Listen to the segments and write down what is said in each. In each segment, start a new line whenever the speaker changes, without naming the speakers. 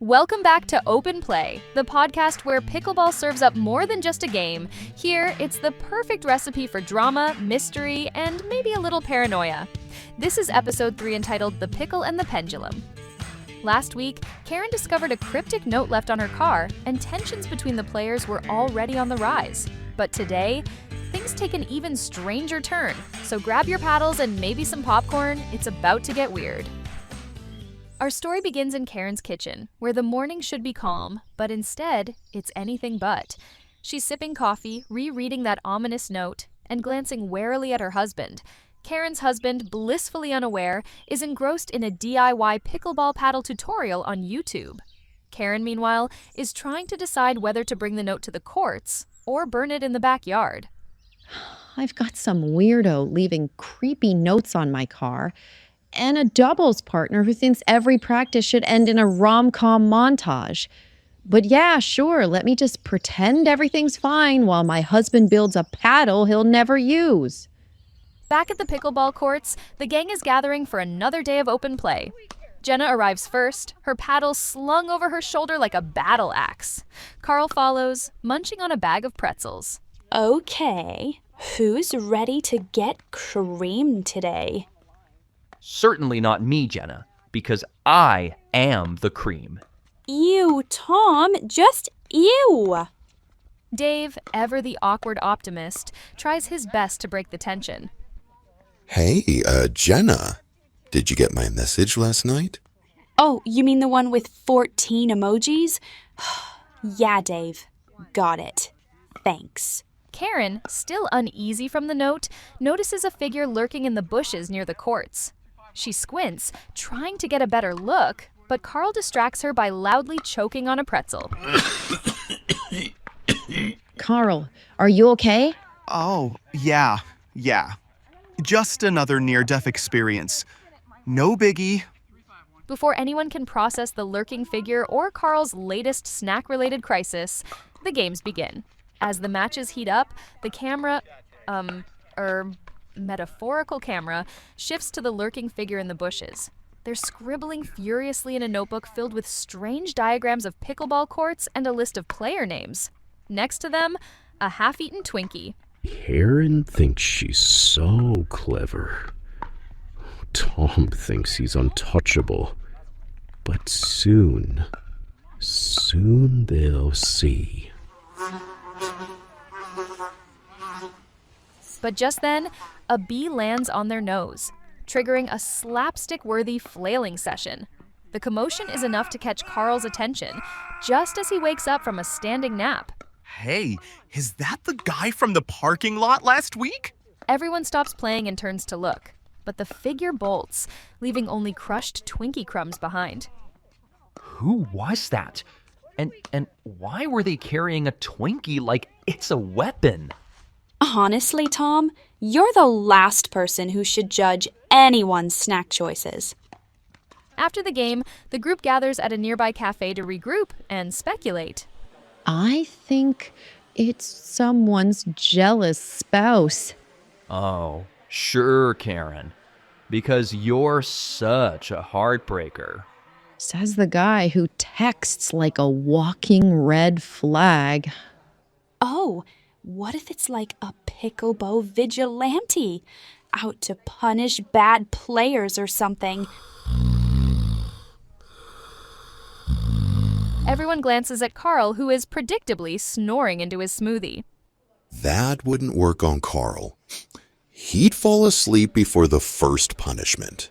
Welcome back to Open Play, the podcast where pickleball serves up more than just a game. Here, it's the perfect recipe for drama, mystery, and maybe a little paranoia. This is episode 3 entitled The Pickle and the Pendulum. Last week, Karen discovered a cryptic note left on her car, and tensions between the players were already on the rise. But today, things take an even stranger turn, so grab your paddles and maybe some popcorn. It's about to get weird. Our story begins in Karen's kitchen, where the morning should be calm, but instead, it's anything but. She's sipping coffee, rereading that ominous note, and glancing warily at her husband. Karen's husband, blissfully unaware, is engrossed in a DIY pickleball paddle tutorial on YouTube. Karen, meanwhile, is trying to decide whether to bring the note to the courts or burn it in the backyard.
I've got some weirdo leaving creepy notes on my car, and a doubles partner who thinks every practice should end in a rom-com montage. But yeah, sure, let me just pretend everything's fine while my husband builds a paddle he'll never use.
Back at the pickleball courts, the gang is gathering for another day of open play. Jenna arrives first, her paddle slung over her shoulder like a battle axe. Carl follows, munching on a bag of pretzels.
Okay, who's ready to get creamed today?
Certainly not me, Jenna, because I am the cream.
Ew, Tom, just ew.
Dave, ever the awkward optimist, tries his best to break the tension.
Hey, Jenna, did you get my message last night?
Oh, you mean the one with 14 emojis? Yeah, Dave, got it. Thanks.
Karen, still uneasy from the note, notices a figure lurking in the bushes near the courts. She squints, trying to get a better look, but Carl distracts her by loudly choking on a pretzel.
Carl, are you okay?
Oh, yeah. Just another near-death experience. No biggie.
Before anyone can process the lurking figure or Carl's latest snack-related crisis, the games begin. As the matches heat up, the metaphorical camera shifts to the lurking figure in the bushes. They're scribbling furiously in a notebook filled with strange diagrams of pickleball courts and a list of player names. Next to them, a half-eaten Twinkie.
Karen thinks she's so clever. Tom thinks he's untouchable. But soon they'll see.
But just then, a bee lands on their nose, triggering a slapstick-worthy flailing session. The commotion is enough to catch Carl's attention, just as he wakes up from a standing nap.
Hey, is that the guy from the parking lot last week?
Everyone stops playing and turns to look, but the figure bolts, leaving only crushed Twinkie crumbs behind.
Who was that? And why were they carrying a Twinkie like it's a weapon?
Honestly, Tom, you're the last person who should judge anyone's snack choices.
After the game, the group gathers at a nearby cafe to regroup and speculate.
I think it's someone's jealous spouse.
Oh, sure, Karen. Because you're such a heartbreaker.
Says the guy who texts like a walking red flag.
Oh, what if it's like a pickleball vigilante, out to punish bad players or something?
Everyone glances at Carl, who is predictably snoring into his smoothie.
That wouldn't work on Carl. He'd fall asleep before the first punishment.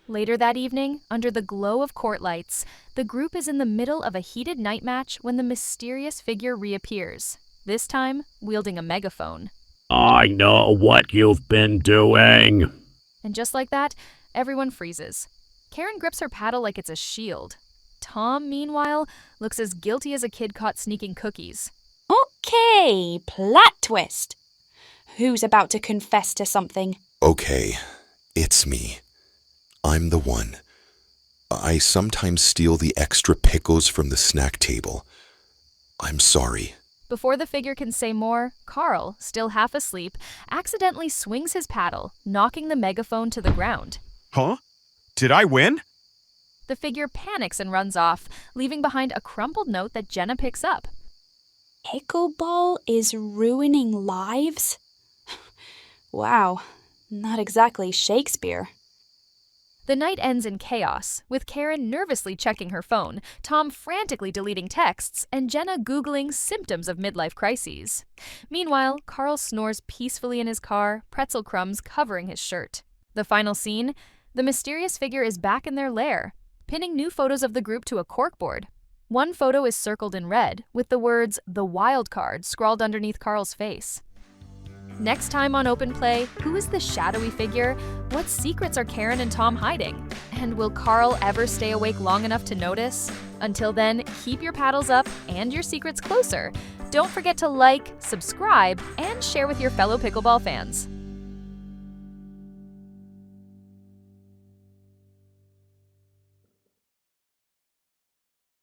Later that evening, under the glow of court lights, the group is in the middle of a heated night match when the mysterious figure reappears, this time wielding a megaphone.
I know what you've been doing.
And just like that, everyone freezes. Karen grips her paddle like it's a shield. Tom, meanwhile, looks as guilty as a kid caught sneaking cookies.
Okay, plot twist. Who's about to confess to something?
Okay, it's me. I'm the one. I sometimes steal the extra pickles from the snack table. I'm sorry.
Before the figure can say more, Carl, still half asleep, accidentally swings his paddle, knocking the megaphone to the ground.
Huh? Did I win?
The figure panics and runs off, leaving behind a crumpled note that Jenna picks up.
Pickleball is ruining lives? Wow, not exactly Shakespeare.
The night ends in chaos, with Karen nervously checking her phone, Tom frantically deleting texts, and Jenna Googling symptoms of midlife crises. Meanwhile, Carl snores peacefully in his car, pretzel crumbs covering his shirt. The final scene, the mysterious figure is back in their lair, pinning new photos of the group to a corkboard. One photo is circled in red, with the words, "The Wild Card," scrawled underneath Carl's face. Next time on Open Play, who is the shadowy figure? What secrets are Karen and Tom hiding? And will Carl ever stay awake long enough to notice? Until then, keep your paddles up and your secrets closer. Don't forget to like, subscribe, and share with your fellow pickleball fans.